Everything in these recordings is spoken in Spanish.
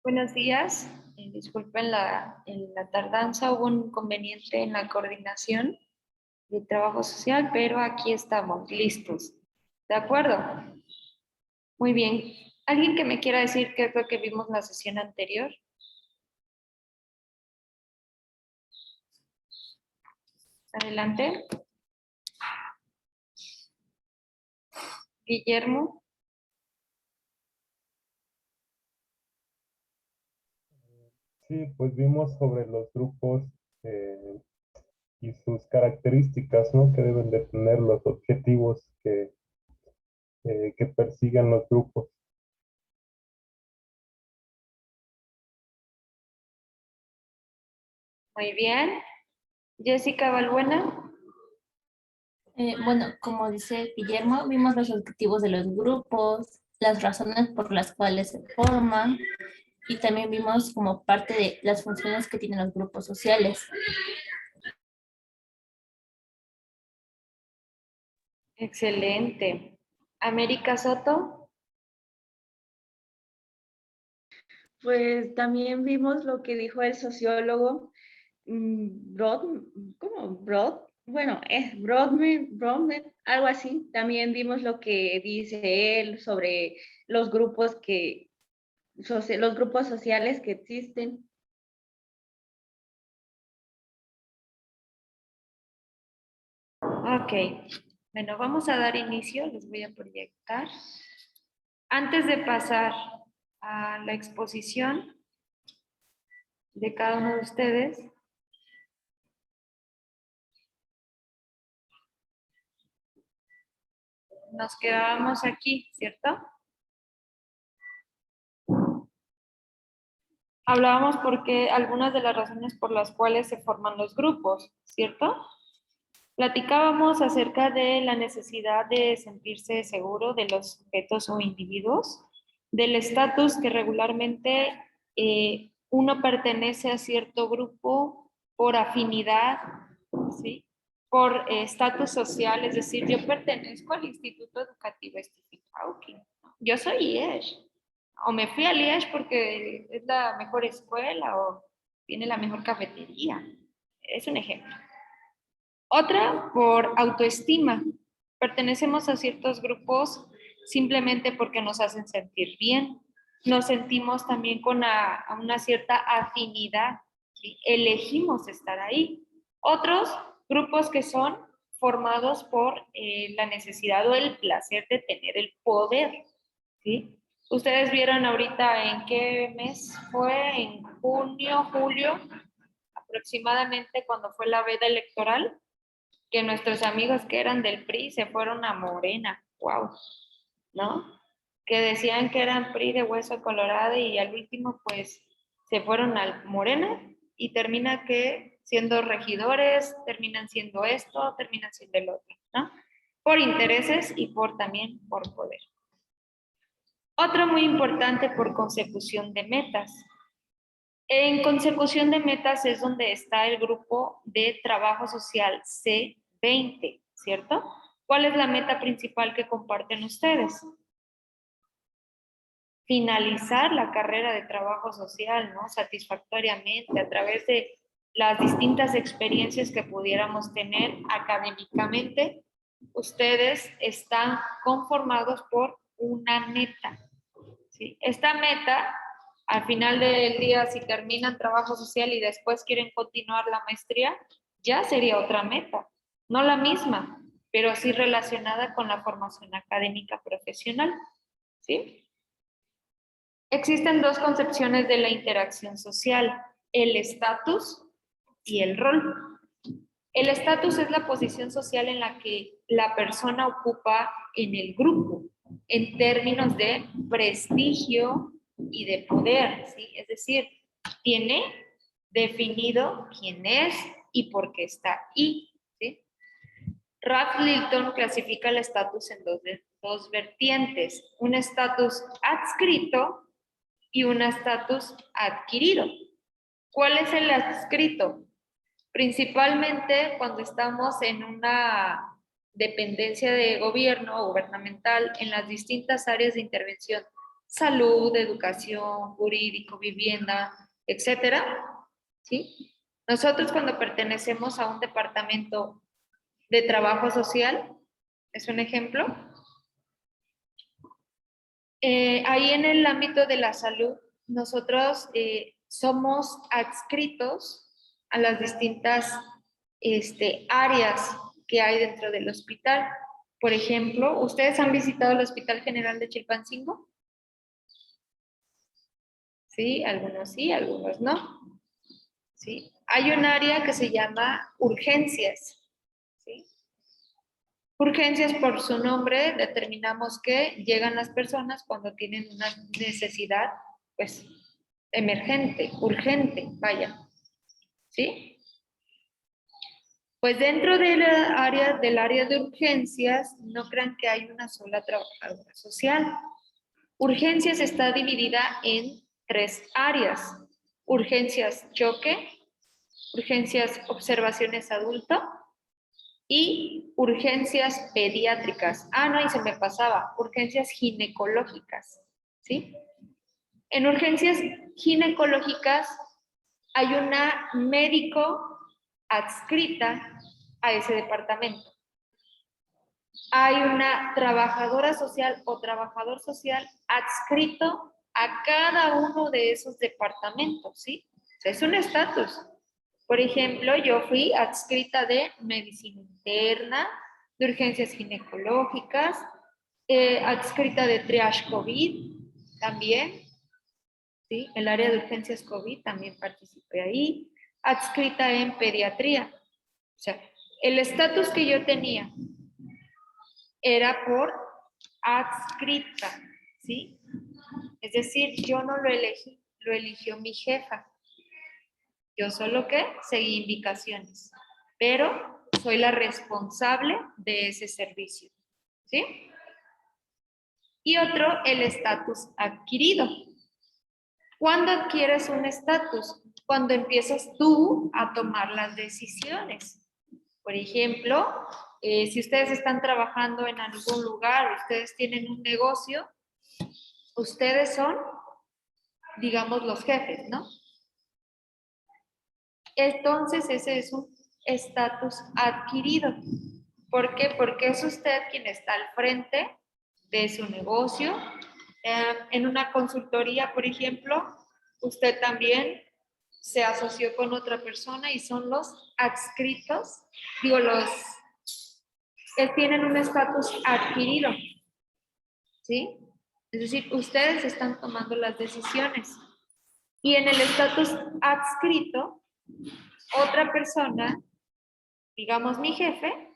Buenos días. Disculpen la tardanza, hubo un inconveniente en la coordinación de trabajo social, pero aquí estamos, listos. ¿De acuerdo? Muy bien. ¿Alguien que me quiera decir qué es lo que vimos en la sesión anterior? Adelante. Guillermo. Sí, pues vimos sobre los grupos y sus características, ¿no? Que deben de tener los objetivos que persigan los grupos. Muy bien. Jessica Balbuena. Bueno, como dice Guillermo, vimos los objetivos de los grupos, las razones por las cuales se forman y también vimos como parte de las funciones que tienen los grupos sociales. Excelente. América Soto. Pues también vimos lo que dijo el sociólogo Brodmann, algo así. También vimos lo que dice él sobre los grupos los grupos sociales que existen. Ok. Bueno, vamos a dar inicio, les voy a proyectar. Antes de pasar a la exposición de cada uno de ustedes, nos quedábamos aquí, ¿cierto? Hablábamos porque algunas de las razones por las cuales se forman los grupos, ¿cierto? Platicábamos acerca de la necesidad de sentirse seguro de los sujetos o individuos, del estatus que regularmente uno pertenece a cierto grupo por afinidad, ¿sí? Por estatus social, es decir, yo pertenezco al Instituto Educativo Stephen Hawking, yo soy IESH, o me fui al IESH porque es la mejor escuela o tiene la mejor cafetería, es un ejemplo. Otra, por autoestima. Pertenecemos a ciertos grupos simplemente porque nos hacen sentir bien. Nos sentimos también con una cierta afinidad, ¿sí? Elegimos estar ahí. Otros grupos que son formados por la necesidad o el placer de tener el poder, ¿sí? Ustedes vieron ahorita en qué mes fue, en junio, julio, aproximadamente cuando fue la veda electoral, que nuestros amigos que eran del PRI se fueron a Morena, wow, ¿no? Que decían que eran PRI de hueso colorado y al último pues se fueron al Morena y termina que siendo regidores, terminan siendo esto, terminan siendo el otro, ¿no? Por intereses y también por poder. Otro muy importante, por consecución de metas. En consecución de metas es donde está el grupo de trabajo social C20, ¿cierto? ¿Cuál es la meta principal que comparten ustedes? Finalizar la carrera de trabajo social, ¿no? Satisfactoriamente, a través de las distintas experiencias que pudiéramos tener académicamente, ustedes están conformados por una meta, ¿sí? Esta meta, al final del día, si terminan trabajo social y después quieren continuar la maestría, ya sería otra meta. No la misma, pero sí relacionada con la formación académica profesional, ¿sí? Existen dos concepciones de la interacción social, el estatus y el rol. El estatus es la posición social en la que la persona ocupa en el grupo, en términos de prestigio y de poder, ¿sí? Es decir, tiene definido quién es y por qué está ahí, ¿sí? Ralph Lilton clasifica el estatus en dos vertientes, un estatus adscrito y un estatus adquirido. ¿Cuál es el adscrito? Principalmente cuando estamos en una dependencia de gobierno o gubernamental en las distintas áreas de intervención salud, educación, jurídico, vivienda, etcétera, ¿sí? Nosotros cuando pertenecemos a un departamento de trabajo social, es un ejemplo, ahí en el ámbito de la salud, nosotros somos adscritos a las distintas áreas que hay dentro del hospital. Por ejemplo, ¿ustedes han visitado el Hospital General de Chilpancingo? Sí, algunos no. ¿Sí? Hay un área que se llama urgencias. ¿Sí? Urgencias, por su nombre, determinamos que llegan las personas cuando tienen una necesidad, pues, emergente, urgente, vaya. ¿Sí? Pues dentro de del área de urgencias, no crean que hay una sola trabajadora social. Urgencias está dividida en 3 áreas. Urgencias choque, urgencias observaciones adulto y urgencias pediátricas. Ah, no, y se me pasaba, urgencias ginecológicas, ¿sí? En urgencias ginecológicas hay una médico adscrita a ese departamento. Hay una trabajadora social o trabajador social adscrito a cada uno de esos departamentos, ¿sí? O sea, es un estatus. Por ejemplo, yo fui adscrita de medicina interna, de urgencias ginecológicas, adscrita de triage COVID también, ¿sí? El área de urgencias COVID también participé ahí, adscrita en pediatría. O sea, el estatus que yo tenía era por adscrita, ¿sí? Es decir, yo no lo elegí, lo eligió mi jefa. Yo solo que seguí indicaciones, pero soy la responsable de ese servicio, ¿sí? Y otro, el estatus adquirido. ¿Cuándo adquieres un estatus? Cuando empiezas tú a tomar las decisiones. Por ejemplo, si ustedes están trabajando en algún lugar, ustedes tienen un negocio, ustedes son, digamos, los jefes, ¿no? Entonces ese es un estatus adquirido. ¿Por qué? Porque es usted quien está al frente de su negocio. En una consultoría, por ejemplo, usted también se asoció con otra persona y son los adscritos, digo, los que tienen un estatus adquirido, ¿sí? Es decir, ustedes están tomando las decisiones. Y en el estatus adscrito, otra persona, digamos mi jefe,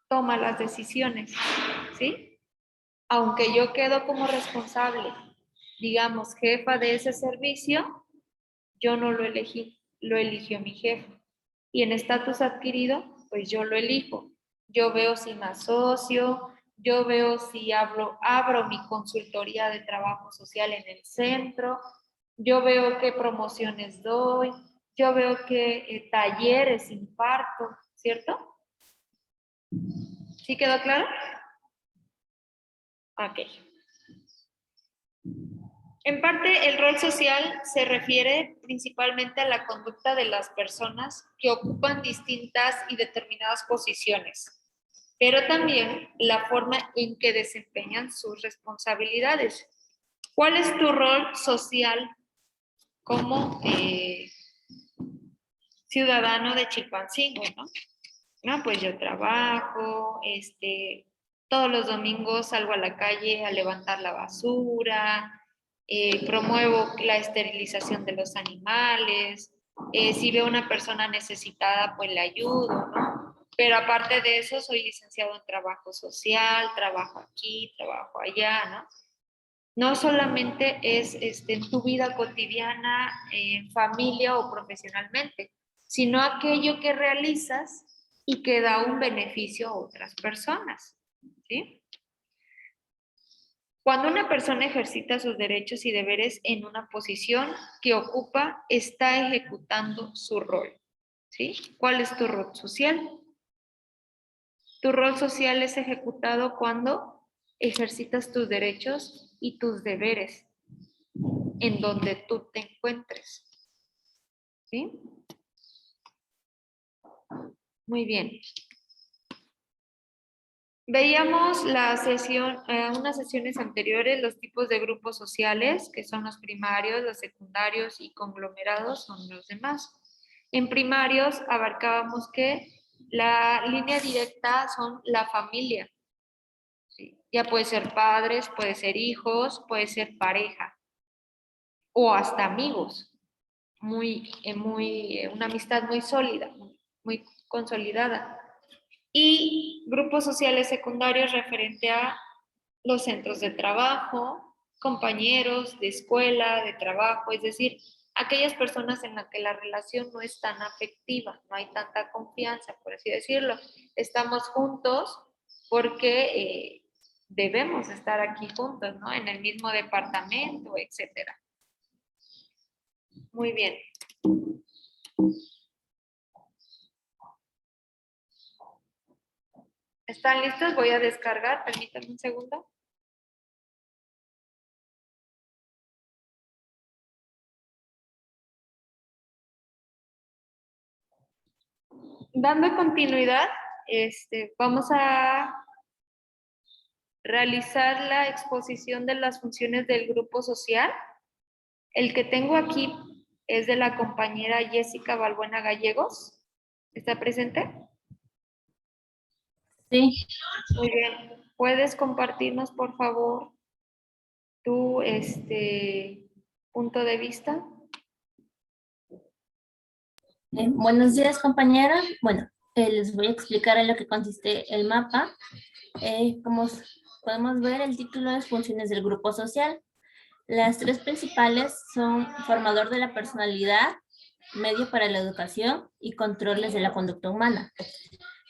toma las decisiones, ¿sí? Aunque yo quedo como responsable, digamos, jefa de ese servicio, yo no lo elegí, lo eligió mi jefe. Y en estatus adquirido, pues yo lo elijo. Yo veo si me asocio, yo veo si abro mi consultoría de trabajo social en el centro, yo veo qué promociones doy, yo veo qué talleres imparto, ¿cierto? ¿Sí quedó claro? Ok. En parte, el rol social se refiere principalmente a la conducta de las personas que ocupan distintas y determinadas posiciones, pero también la forma en que desempeñan sus responsabilidades. ¿Cuál es tu rol social como ciudadano de Chilpancingo, no? No, pues yo trabajo, todos los domingos salgo a la calle a levantar la basura, promuevo la esterilización de los animales, si veo una persona necesitada, pues le ayudo, ¿no? Pero aparte de eso, soy licenciado en trabajo social, trabajo aquí, trabajo allá, ¿no? No solamente es en tu vida cotidiana, en familia o profesionalmente, sino aquello que realizas y que da un beneficio a otras personas, ¿sí? Cuando una persona ejercita sus derechos y deberes en una posición que ocupa, está ejecutando su rol, ¿sí? ¿Cuál es tu rol social? Tu rol social es ejecutado cuando ejercitas tus derechos y tus deberes en donde tú te encuentres. ¿Sí? Muy bien. Veíamos unas sesiones anteriores, los tipos de grupos sociales, que son los primarios, los secundarios y conglomerados son los demás. En primarios abarcábamos que la línea directa son la familia. ¿Sí? Ya puede ser padres, puede ser hijos, puede ser pareja o hasta amigos. Una amistad muy sólida, muy consolidada. Y grupos sociales secundarios referente a los centros de trabajo, compañeros de escuela, de trabajo, es decir, aquellas personas en las que la relación no es tan afectiva, no hay tanta confianza, por así decirlo. Estamos juntos porque debemos estar aquí juntos, ¿no? En el mismo departamento, etcétera. Muy bien. ¿Están listos? Voy a descargar, permítanme un segundo. Dando continuidad, vamos a realizar la exposición de las funciones del grupo social. El que tengo aquí es de la compañera Jessica Balbuena Gallegos. ¿Está presente? Sí. Muy bien. ¿Puedes compartirnos, por favor, tu punto de vista? Buenos días, compañera. Bueno, les voy a explicar en lo que consiste el mapa. Como podemos ver, el título es Funciones del Grupo Social. Las tres principales son formador de la personalidad, medio para la educación y controles de la conducta humana.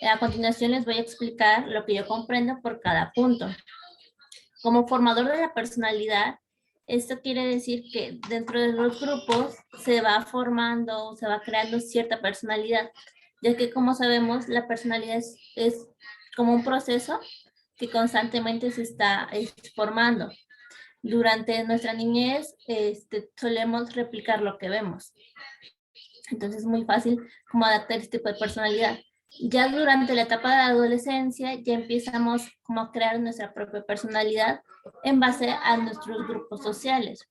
A continuación les voy a explicar lo que yo comprendo por cada punto. Como formador de la personalidad, esto quiere decir que dentro de los grupos se va formando, se va creando cierta personalidad, ya que como sabemos la personalidad es como un proceso que constantemente se está formando. Durante nuestra niñez solemos replicar lo que vemos. Entonces es muy fácil como adaptar este tipo de personalidad. Ya durante la etapa de adolescencia ya empezamos como a crear nuestra propia personalidad en base a nuestros grupos sociales.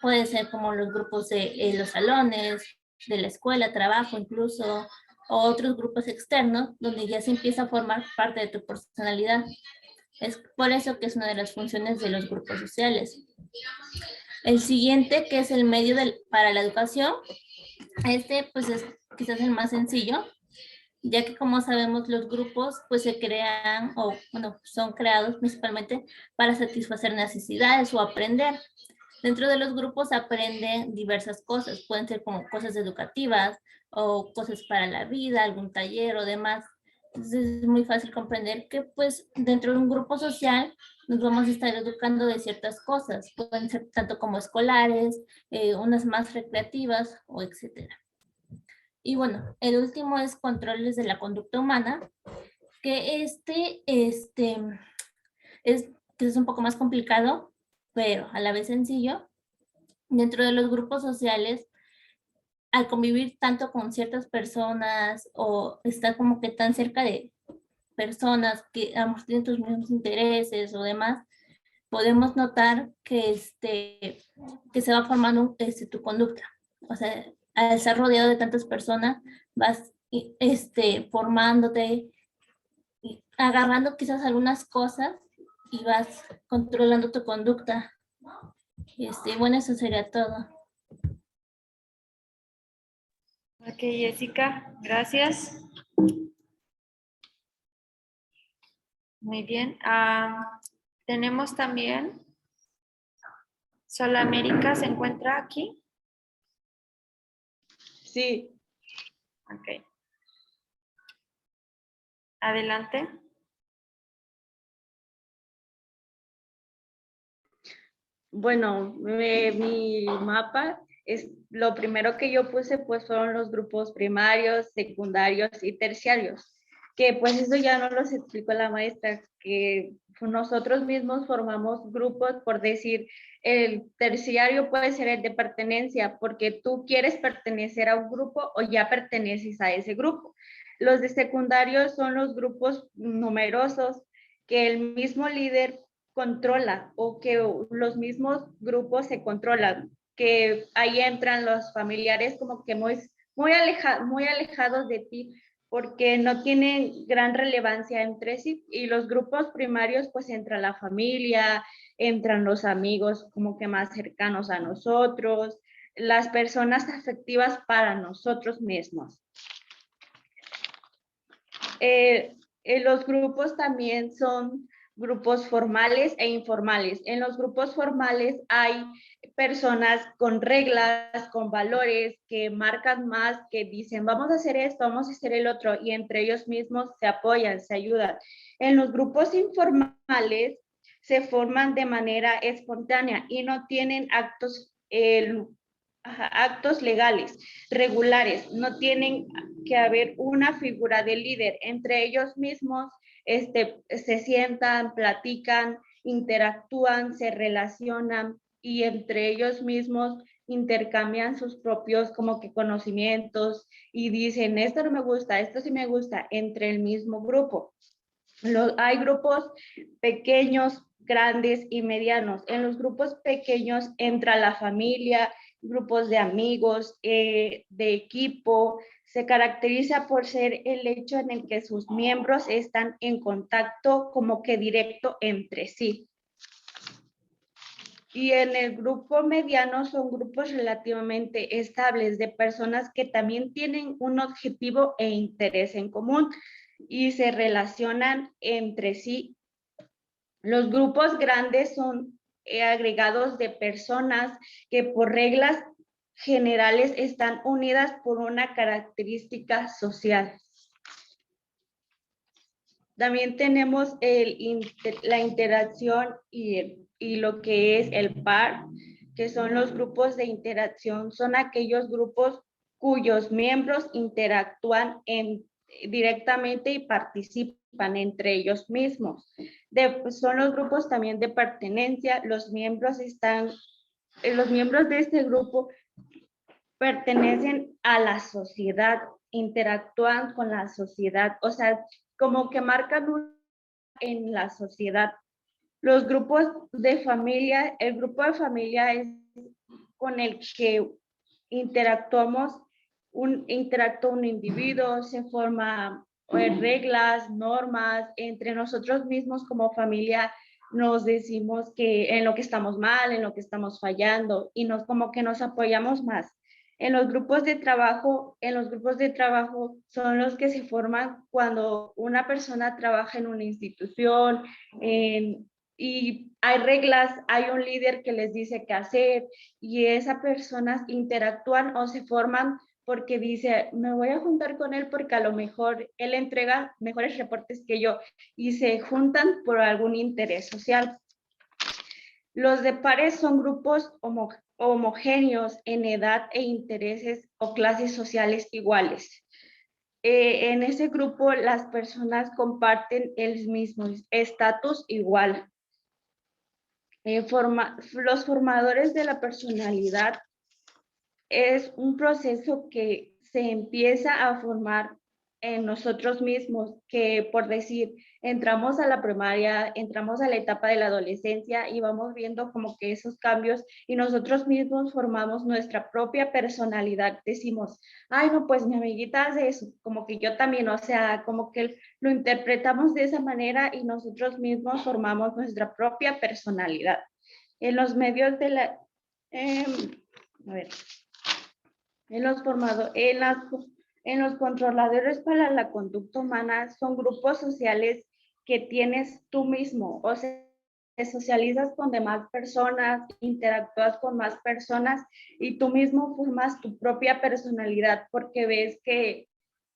Puede ser como los grupos de los salones, de la escuela, trabajo incluso, o otros grupos externos donde ya se empieza a formar parte de tu personalidad. Es por eso que es una de las funciones de los grupos sociales. El siguiente, que es el medio para la educación, pues es quizás el más sencillo, ya que como sabemos los grupos pues se crean o bueno, son creados principalmente para satisfacer necesidades o aprender. Dentro de los grupos aprenden diversas cosas, pueden ser como cosas educativas o cosas para la vida, algún taller o demás. Entonces es muy fácil comprender que pues dentro de un grupo social nos vamos a estar educando de ciertas cosas, pueden ser tanto como escolares, unas más recreativas o etcétera. Y bueno, el último es controles de la conducta humana, que es un poco más complicado, pero a la vez sencillo. Dentro de los grupos sociales, al convivir tanto con ciertas personas o estar como que tan cerca de personas que tienen tus mismos intereses o demás, podemos notar que, que se va formando tu conducta. O sea, al estar rodeado de tantas personas, vas formándote, agarrando quizás algunas cosas y vas controlando tu conducta. Bueno, eso sería todo. Ok, Jessica, gracias. Muy bien. Tenemos también Sol América, ¿se encuentra aquí? Sí. Ok. Adelante. Bueno, mi mapa es lo primero que yo puse, pues fueron los grupos primarios, secundarios y terciarios. que pues eso ya no los explicó la maestra, que nosotros mismos formamos grupos, por decir, el terciario puede ser el de pertenencia, porque tú quieres pertenecer a un grupo o ya perteneces a ese grupo. Los de secundario son los grupos numerosos que el mismo líder controla o que los mismos grupos se controlan, que ahí entran los familiares como que muy alejados de ti, porque no tienen gran relevancia entre sí, y los grupos primarios pues entra la familia, entran los amigos como que más cercanos a nosotros, las personas afectivas para nosotros mismos. Los grupos también son grupos formales e informales. En los grupos formales hay personas con reglas, con valores, que marcan más, que dicen, vamos a hacer esto, vamos a hacer el otro, y entre ellos mismos se apoyan, se ayudan. En los grupos informales se forman de manera espontánea y no tienen actos legales, regulares, no tienen que haber una figura de líder. Entre ellos mismos se sientan, platican, interactúan, se relacionan y entre ellos mismos intercambian sus propios como que conocimientos y dicen, esto no me gusta, esto sí me gusta, entre el mismo grupo. Hay grupos pequeños, grandes y medianos. En los grupos pequeños entra la familia, grupos de amigos, de equipo. Se caracteriza por ser el hecho en el que sus miembros están en contacto como que directo entre sí. Y en el grupo mediano son grupos relativamente estables de personas que también tienen un objetivo e interés en común y se relacionan entre sí. Los grupos grandes son agregados de personas que por reglas generales están unidas por una característica social. También tenemos la interacción y lo que es el par, que son los grupos de interacción. Son aquellos grupos cuyos miembros interactúan directamente y participan entre ellos mismos. Son los grupos también de pertenencia. Los miembros de este grupo pertenecen a la sociedad, interactúan con la sociedad, o sea, como que marcan en la sociedad. Los grupos de familia, el grupo de familia es con el que interactúa un individuo, se forman reglas, normas, entre nosotros mismos como familia nos decimos que en lo que estamos mal, en lo que estamos fallando y como que nos apoyamos más. En los grupos de trabajo son los que se forman cuando una persona trabaja en una institución, y hay reglas, hay un líder que les dice qué hacer y esas personas interactúan o se forman porque dice, me voy a juntar con él porque a lo mejor él entrega mejores reportes que yo y se juntan por algún interés social. Los de pares son grupos homogéneos en edad e intereses o clases sociales iguales. En ese grupo las personas comparten el mismo estatus igual. Los formadores de la personalidad es un proceso que se empieza a formar en nosotros mismos, que por decir, entramos a la primaria, entramos a la etapa de la adolescencia y vamos viendo como que esos cambios y nosotros mismos formamos nuestra propia personalidad. Decimos, ay, no, pues mi amiguita hace eso, como que yo también, o sea, como que lo interpretamos de esa manera y nosotros mismos formamos nuestra propia personalidad. En los medios de la... a ver, en los controladores para la conducta humana son grupos sociales que tienes tú mismo, o sea, te socializas con demás personas, interactúas con más personas y tú mismo formas tu propia personalidad porque ves que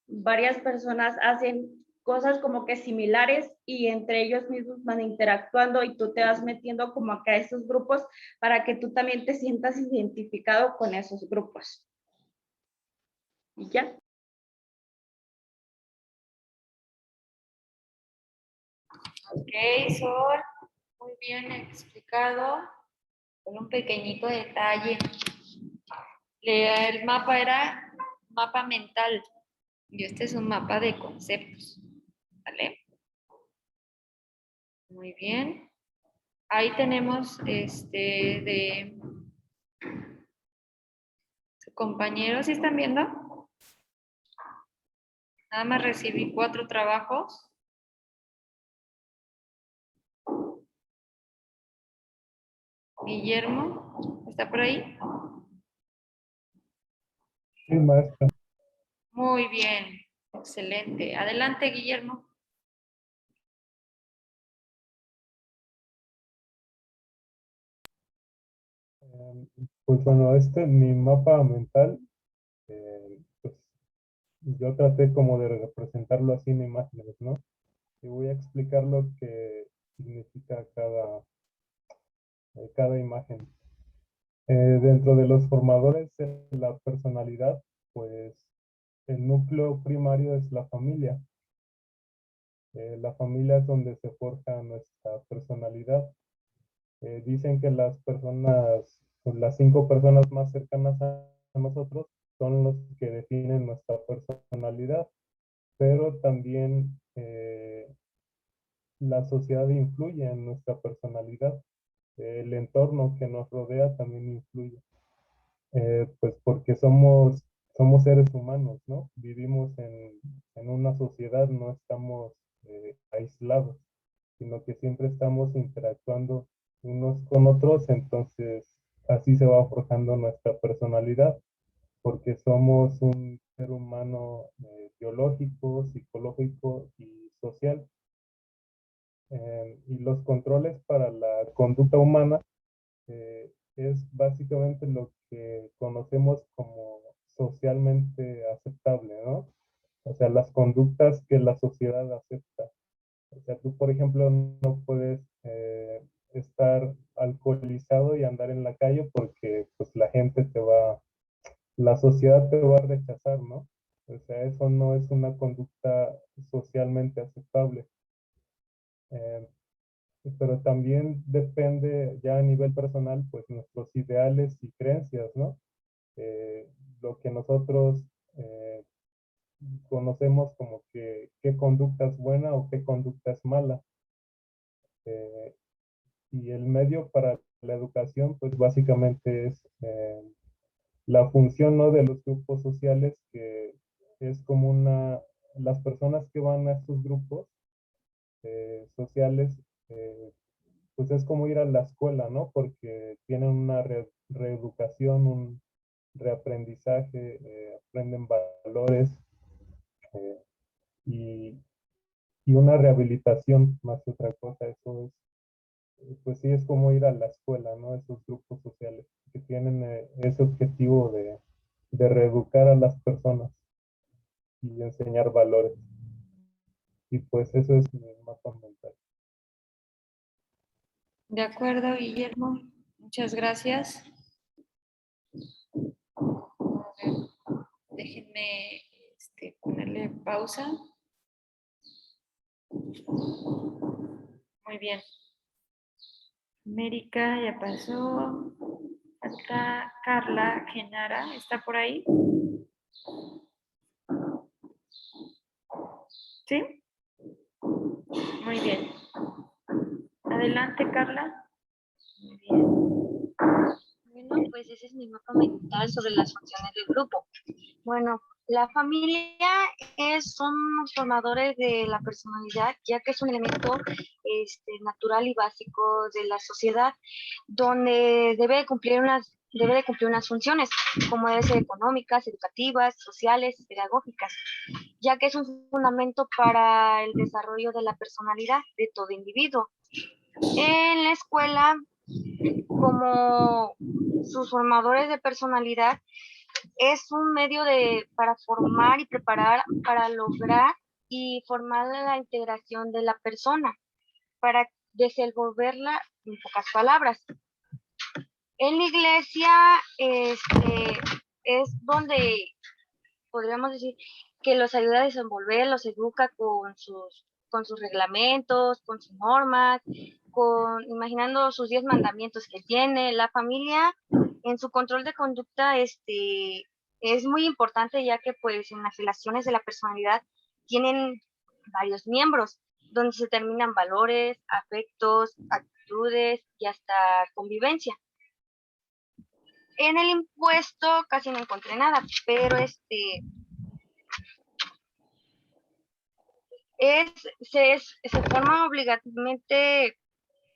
varias personas hacen cosas como que similares y entre ellos mismos van interactuando y tú te vas metiendo como acá a esos grupos para que tú también te sientas identificado con esos grupos. ¿Y ya? Ok, Sol, muy bien explicado. Con un pequeñito detalle. El mapa era mapa mental y este es un mapa de conceptos. ¿Vale? Muy bien. Ahí tenemos de su compañero. ¿Sí están viendo? Nada más recibí 4 trabajos. Guillermo, ¿está por ahí? Sí, maestra. Muy bien, excelente. Adelante, Guillermo. Pues bueno, mi mapa mental, pues yo traté como de representarlo así en imágenes, ¿no? Y voy a explicar lo que significa cada imagen. Dentro de los formadores de la personalidad, pues el núcleo primario es la familia. La familia es donde se forja nuestra personalidad. Dicen que las personas, pues, las 5 personas más cercanas a nosotros son los que definen nuestra personalidad, pero también la sociedad influye en nuestra personalidad. El entorno que nos rodea también influye. Pues porque somos seres humanos, ¿no? Vivimos en una sociedad, no estamos aislados, sino que siempre estamos interactuando unos con otros, entonces así se va forjando nuestra personalidad, porque somos un ser humano biológico, psicológico y social. Y los controles para la conducta humana es básicamente lo que conocemos como socialmente aceptable, ¿no? O sea, las conductas que la sociedad acepta. O sea, tú, por ejemplo, no puedes estar alcoholizado y andar en la calle porque pues la sociedad te va a rechazar, ¿no? O sea, eso no es una conducta socialmente aceptable. Eh, pero también depende ya a nivel personal, pues nuestros ideales y creencias, ¿no? Lo que nosotros eh, conocemos como que qué conducta es buena o qué conducta es mala. Eh, y el medio para la educación, pues básicamente es la función, ¿no? De los grupos sociales, que es como las personas que van a estos grupos sociales, pues es como ir a la escuela, ¿no? Porque tienen una reeducación, un reaprendizaje, aprenden valores eh, y, y una rehabilitación más que otra cosa. Eso es, pues sí, es como ir a la escuela, ¿no? Esos grupos sociales que tienen ese objetivo de reeducar a las personas y enseñar valores. Y pues eso es mi mapa mental. De acuerdo, Guillermo. Muchas gracias. A ver, déjenme ponerle pausa. Muy bien. América ya pasó. Falta Carla Genara. ¿Está por ahí? ¿Sí? Muy bien. Adelante, Carla. Muy bien. Bueno, pues ese es mi mapa mental sobre las funciones del grupo. Bueno, la familia son los formadores de la personalidad, ya que es un elemento natural y básico de la sociedad, donde debe de cumplir unas funciones, como debe ser económicas, educativas, sociales y pedagógicas, ya que es un fundamento para el desarrollo de la personalidad de todo individuo. En la escuela, como sus formadores de personalidad, es un medio para formar y preparar para lograr y formar la integración de la persona, para desenvolverla en pocas palabras. En la iglesia es donde podríamos decir que los ayuda a desenvolver, los educa con sus con sus reglamentos, con sus normas, imaginando sus 10 mandamientos que tiene. La familia en su control de conducta es muy importante, ya que pues en las relaciones de la personalidad tienen varios miembros, donde se determinan valores, afectos, actitudes y hasta convivencia. En el impuesto casi no encontré nada, pero se forma obligatoriamente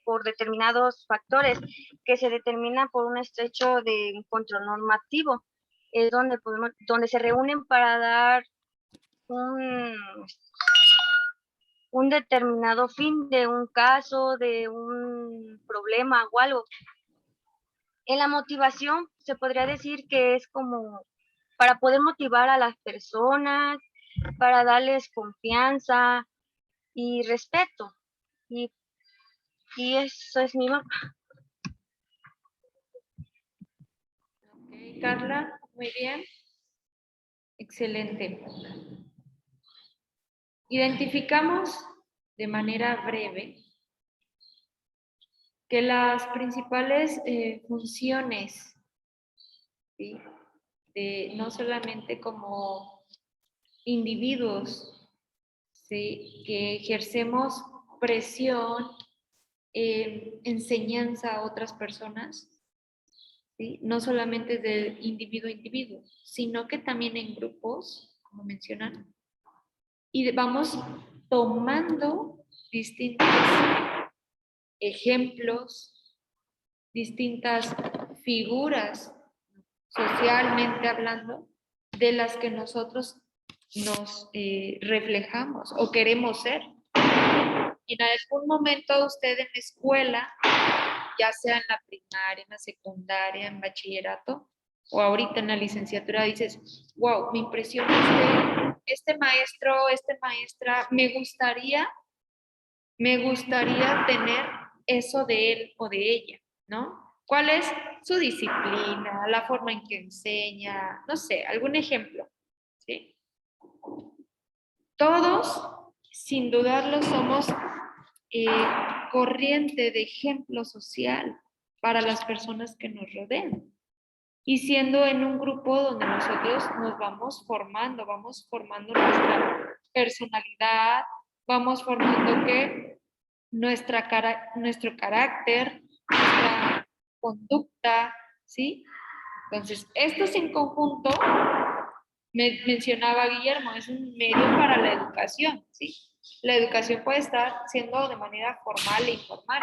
por determinados factores que se determinan por un estrecho de control normativo, es donde se reúnen para dar un determinado fin de un caso, de un problema o algo. En la motivación se podría decir que es como para poder motivar a las personas, para darles confianza y respeto. Y eso es mi mapa. Ok, Carla, muy bien. Excelente. Identificamos de manera breve que las principales funciones, ¿sí?, no solamente como individuos, ¿sí?, que ejercemos presión, enseñanza a otras personas, ¿sí?, no solamente de individuo a individuo, sino que también en grupos, como mencionan, y vamos tomando distintos ejemplos, distintas figuras socialmente hablando, de las que nosotros nos reflejamos o queremos ser. Y en algún momento usted en la escuela, ya sea en la primaria, en la secundaria, en bachillerato, o ahorita en la licenciatura, dices, wow, me impresiona este maestro, esta maestra, me gustaría tener eso de él o de ella, ¿no? ¿Cuál es su disciplina, la forma en que enseña? No sé, algún ejemplo, ¿sí? Todos, sin dudarlo, somos corriente de ejemplo social para las personas que nos rodean. Y siendo en un grupo donde nosotros nos vamos formando nuestra personalidad, vamos formando que nuestro carácter, nuestra conducta, ¿sí? Entonces, estos en conjunto, mencionaba Guillermo, es un medio para la educación, ¿sí? La educación puede estar siendo de manera formal e informal,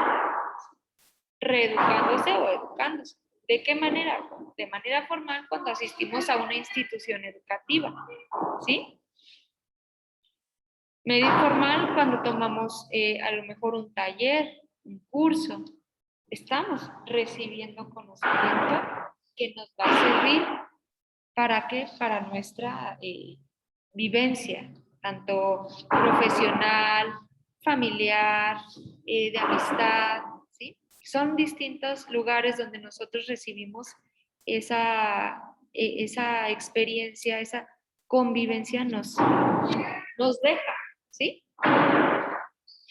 reeducándose o educándose. ¿De qué manera? De manera formal cuando asistimos a una institución educativa, ¿sí? Medio informal cuando tomamos a lo mejor un taller, un curso. Estamos recibiendo conocimiento que nos va a servir. ¿Para qué? Para nuestra vivencia, tanto profesional, familiar, de amistad, ¿sí? Son distintos lugares donde nosotros recibimos esa experiencia, esa convivencia nos deja, ¿sí?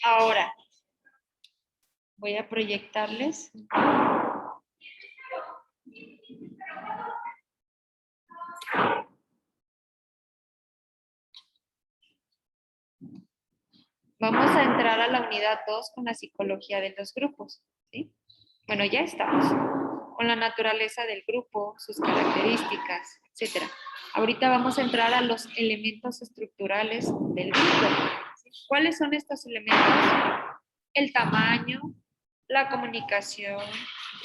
Ahora, voy a proyectarles. Vamos a entrar a la unidad 2 con la psicología de los grupos, ¿sí? Bueno, ya estamos con la naturaleza del grupo, sus características, etc. Ahorita vamos a entrar a los elementos estructurales del grupo, ¿sí? ¿Cuáles son estos elementos? El tamaño, la comunicación,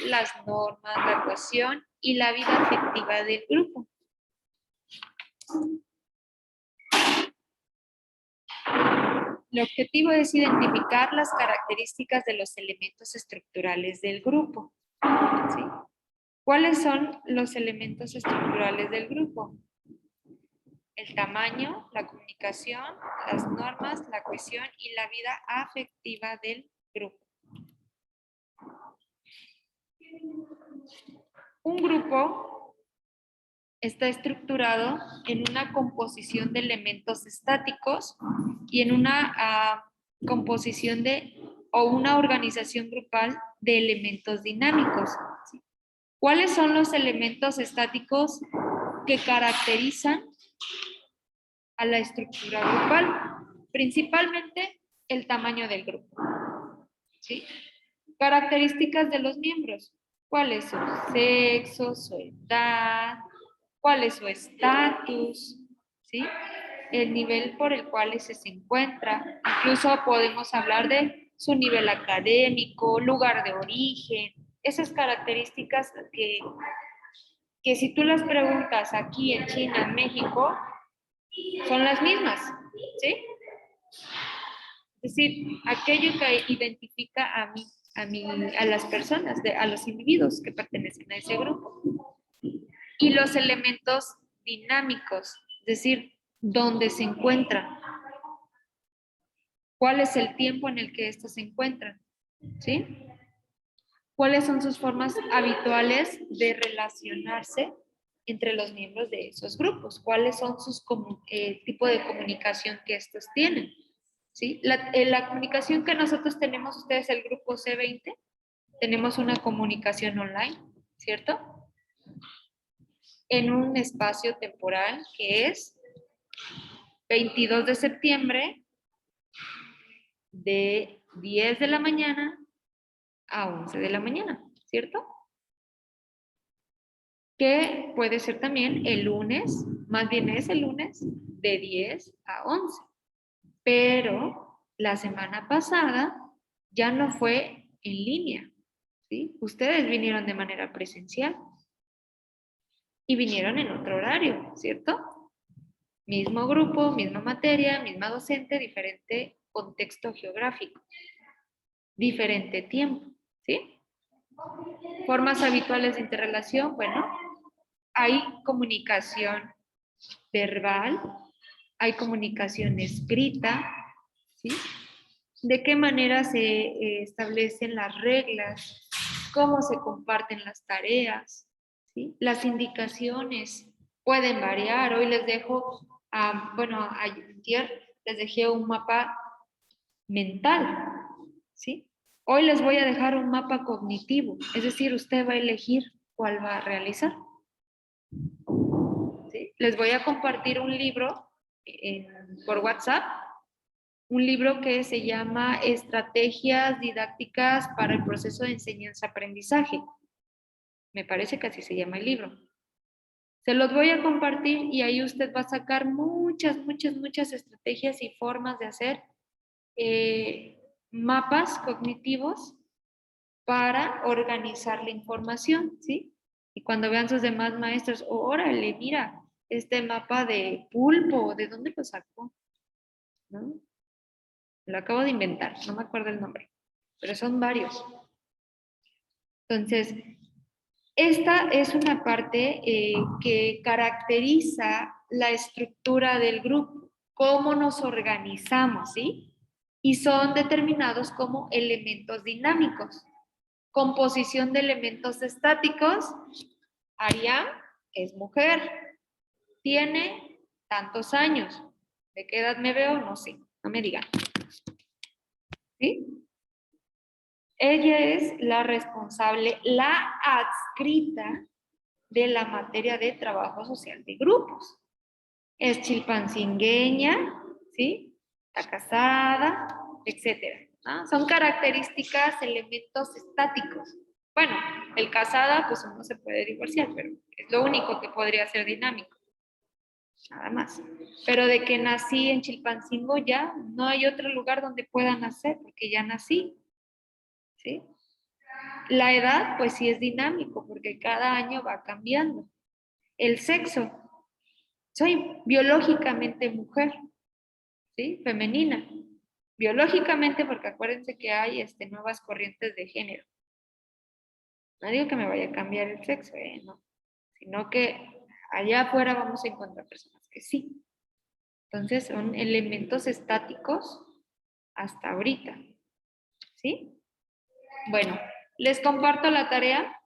las normas, la cohesión y la vida afectiva del grupo. El objetivo es identificar las características de los elementos estructurales del grupo, ¿sí? ¿Cuáles son los elementos estructurales del grupo? El tamaño, la comunicación, las normas, la cohesión y la vida afectiva del grupo. Un grupo está estructurado en una composición de elementos estáticos y en una composición de o una organización grupal de elementos dinámicos. ¿Sí? ¿Cuáles son los elementos estáticos que caracterizan a la estructura grupal? Principalmente el tamaño del grupo. ¿Sí? Características de los miembros. ¿Cuál es su sexo, su edad? ¿Cuál es su estatus? ¿Sí? El nivel por el cual ese se encuentra. Incluso podemos hablar de su nivel académico, lugar de origen. Esas características que si tú las preguntas aquí en China, en México, son las mismas. ¿Sí? Es decir, aquello que identifica a las personas, a los individuos que pertenecen a ese grupo. Y los elementos dinámicos, es decir, dónde se encuentran. ¿Cuál es el tiempo en el que estos se encuentran? ¿Sí? ¿Cuáles son sus formas habituales de relacionarse entre los miembros de esos grupos? ¿Cuáles son sus tipo de comunicación que estos tienen? ¿Sí? La comunicación que nosotros tenemos, ustedes, el grupo C20, tenemos una comunicación online, ¿cierto? En un espacio temporal que es 22 de septiembre de 10 de la mañana a 11 de la mañana, ¿cierto? Que puede ser también el lunes, más bien es el lunes de 10 a 11. Pero la semana pasada ya no fue en línea, ¿sí? Ustedes vinieron de manera presencial y vinieron en otro horario, ¿cierto? Mismo grupo, misma materia, misma docente, diferente contexto geográfico, diferente tiempo, ¿sí? Formas habituales de interrelación, bueno, hay comunicación verbal, hay comunicación escrita, ¿sí? De qué manera se establecen las reglas, cómo se comparten las tareas, ¿sí? Las indicaciones pueden variar. Hoy les dejo, ayer les dejé un mapa mental, ¿sí? Hoy les voy a dejar un mapa cognitivo, es decir, usted va a elegir cuál va a realizar. ¿Sí? Les voy a compartir un libro por WhatsApp, un libro que se llama Estrategias didácticas para el proceso de enseñanza-aprendizaje. Me parece que así se llama el libro. Se los voy a compartir y ahí usted va a sacar muchas estrategias y formas de hacer mapas cognitivos para organizar la información, ¿sí? Y cuando vean sus demás maestros, órale, mira, este mapa de pulpo, ¿de dónde lo sacó? ¿No? Lo acabo de inventar, no me acuerdo el nombre, pero son varios. Entonces, esta es una parte que caracteriza la estructura del grupo, cómo nos organizamos, ¿sí? Y son determinados como elementos dinámicos. Composición de elementos estáticos. Ariam es mujer, tiene tantos años. ¿De qué edad me veo? No sé, no me digan. ¿Sí? Ella es la responsable, la adscrita de la materia de trabajo social de grupos. Es chilpancingueña, ¿sí? Está casada, etcétera. ¿No? Son características, elementos estáticos. Bueno, el casada, pues uno se puede divorciar, pero es lo único que podría ser dinámico. Nada más. Pero de que nací en Chilpancingo ya, no hay otro lugar donde pueda nacer, porque ya nací. ¿Sí? La edad, pues sí es dinámico, porque cada año va cambiando. El sexo, soy biológicamente mujer, ¿sí? Femenina. Biológicamente, porque acuérdense que hay nuevas corrientes de género. No digo que me vaya a cambiar el sexo, no. Sino que allá afuera vamos a encontrar personas que sí. Entonces son elementos estáticos hasta ahorita. ¿Sí? Bueno, les comparto la tarea.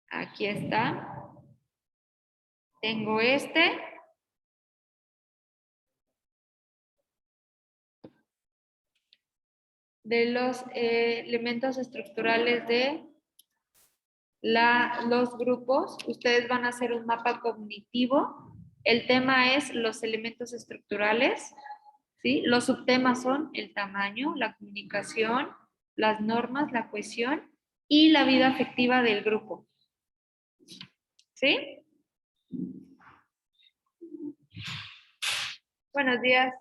Aquí está. Tengo de los elementos estructurales de los grupos. Ustedes van a hacer un mapa cognitivo. El tema es los elementos estructurales, ¿sí? Los subtemas son el tamaño, la comunicación, las normas, la cohesión y la vida afectiva del grupo. ¿Sí? Buenos días.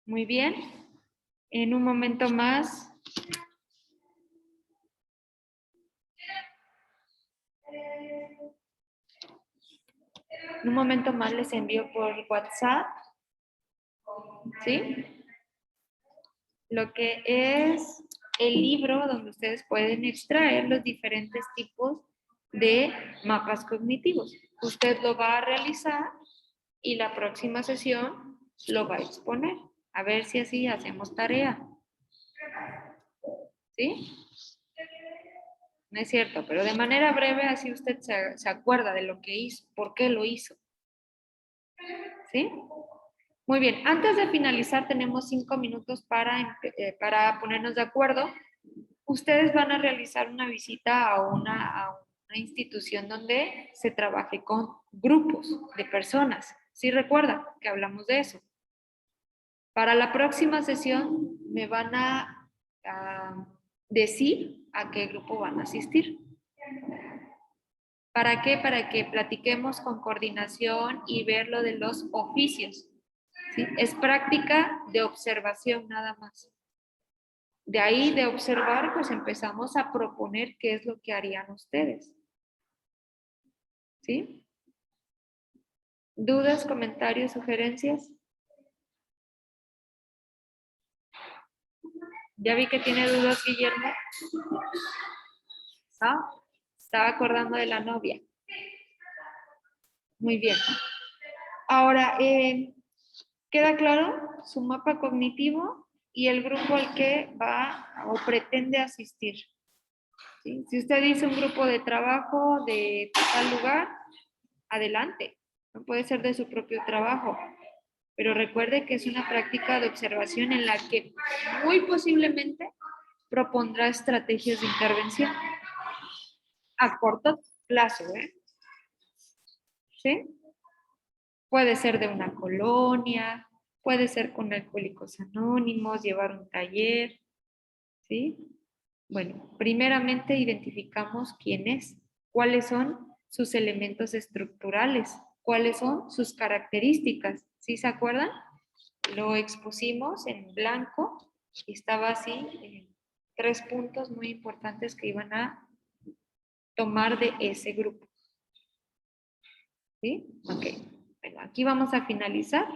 Muy bien. En un momento más. En un momento más les envío por WhatsApp, ¿sí? Lo que es el libro donde ustedes pueden extraer los diferentes tipos de mapas cognitivos. Usted lo va a realizar y la próxima sesión lo va a exponer. A ver si así hacemos tarea. ¿Sí? No es cierto, pero de manera breve así usted se acuerda de lo que hizo, por qué lo hizo. ¿Sí? Muy bien, antes de finalizar tenemos 5 minutos para ponernos de acuerdo. Ustedes van a realizar una visita a una institución donde se trabaje con grupos de personas. ¿Sí recuerdan que hablamos de eso? Para la próxima sesión me van a decir a qué grupo van a asistir. ¿Para qué? Para que platiquemos con coordinación y ver lo de los oficios. ¿Sí? Es práctica de observación nada más. De ahí de observar, pues empezamos a proponer qué es lo que harían ustedes. ¿Sí? ¿Dudas, comentarios, sugerencias? Ya vi que tiene dudas, Guillermo. ¿Ah? Estaba acordando de la novia. Muy bien. Ahora, ¿queda claro su mapa cognitivo y el grupo al que va o pretende asistir? ¿Sí? Si usted dice un grupo de trabajo de tal lugar, adelante. No puede ser de su propio trabajo. Pero recuerde que es una práctica de observación en la que muy posiblemente propondrá estrategias de intervención a corto plazo, ¿eh? ¿Sí? Puede ser de una colonia, puede ser con Alcohólicos Anónimos, llevar un taller, ¿sí? Bueno, primeramente identificamos quién es, cuáles son sus elementos estructurales, cuáles son sus características, ¿sí se acuerdan? Lo expusimos en blanco y estaba así, 3 puntos muy importantes que iban a tomar de ese grupo. ¿Sí? Ok. Bueno, aquí vamos a finalizar.